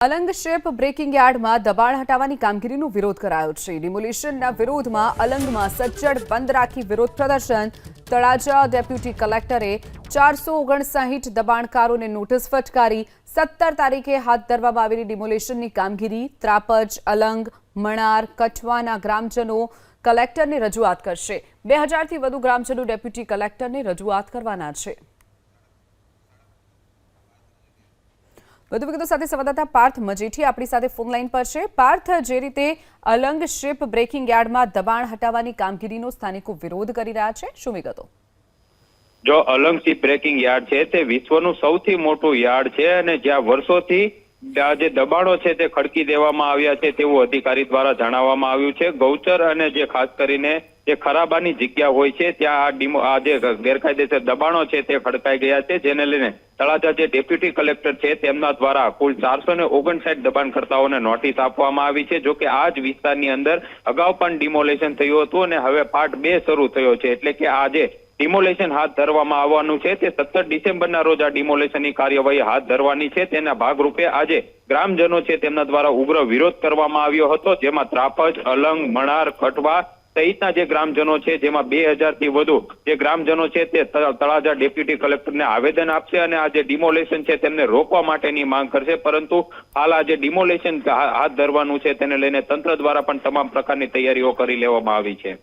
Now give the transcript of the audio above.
Alang ship breaking યાર્ડમાં દબાણ હટાવવાની કામગીરીનો વિરોધ કરાયો છે। ડિમોલિશનના વિરોધમાં અલંગમાં સજ્જડ બંધ રાખી વિરોધ પ્રદર્શન। તળાજા ડેપ્યુટી કલેક્ટરે 459 દબાણકારોને નોટિસ ફટકારી। 17 તારીખે હાથ ધરવામાં આવેલી ડિમોલિશનની કામગીરી ત્રાપજ, અલંગ, મણાર, કઠવાના ગ્રામજનો કલેક્ટરને રજૂઆત કરશે। 2000થી વધુ ગ્રામજનો ડેપ્યુટી કલેક્ટરને રજૂઆત કરવાના છે। વધુ વિગતો સાથે સંવાદદાતા પાર્થ મજીઠી આપણી સાથે ફોન લાઈન પર છે। પાર્થ, જે રીતે અલંગ શિપ બ્રેકિંગ યાર્ડમાં દબાણ હટાવવાની કામગીરીનો સ્થાનિકો વિરોધ કરી રહ્યા છે, શું વિગતો? જો અલંગ શિપ બ્રેકિંગ યાર્ડ છે તે વિશ્વનું સૌથી મોટું યાર્ડ છે અને જ્યાં વર્ષોથી આ જે દબાણો છે તે ખડકી દેવામાં આવ્યા છે તેવું અધિકારી દ્વારા જણાવવામાં આવ્યું છે। ગૌચર અને જે ખાસ કરીને જે ખરાબાની જગ્યા હોય છે ત્યાં આ જે ગેરકાયદેસર દબાણો છે તે ખડકાઈ ગયા છે, જેને લઈને તળાજા જે ડેપ્યુટી કલેક્ટર છે તેમના દ્વારા કુલ 459 દબાણકર્તાઓને નોટિસ આપવામાં આવી છે। જો કે આ જ વિસ્તારની અંદર અગાઉ પણ ડિમોલેશન થયું હતું અને હવે પાર્ટ 2 શરૂ થયો છે, એટલે કે આજે ડિમોલેશન હાથ ધરવામાં આવવાનું છે તે 17 ડિસેમ્બરના રોજ આ ડિમોલેશનની કાર્યવાહી હાથ ધરવાની છે। તેના ભાગરૂપે આજે ગ્રામજનો છે તેમના દ્વારા ઉગ્ર વિરોધ કરવામાં આવ્યો હતો, જેમાં ત્રાપજ, અલંગ, મણાર, કઠવા સહિતના જે ગ્રામજનો છે, જેમાં 2000થી વધુ જે ગ્રામજનો છે તે તળાજા ડેપ્યુટી કલેક્ટરને આવેદન આપશે અને આ જે ડિમોલેશન છે તેમને રોકવા માટેની માંગ કરશે। પરંતુ હાલ આ જે ડિમોલેશન હાથ ધરવાનું છે તેને લઈને તંત્ર દ્વારા પણ તમામ પ્રકારની તૈયારીઓ કરી લેવામાં આવી છે।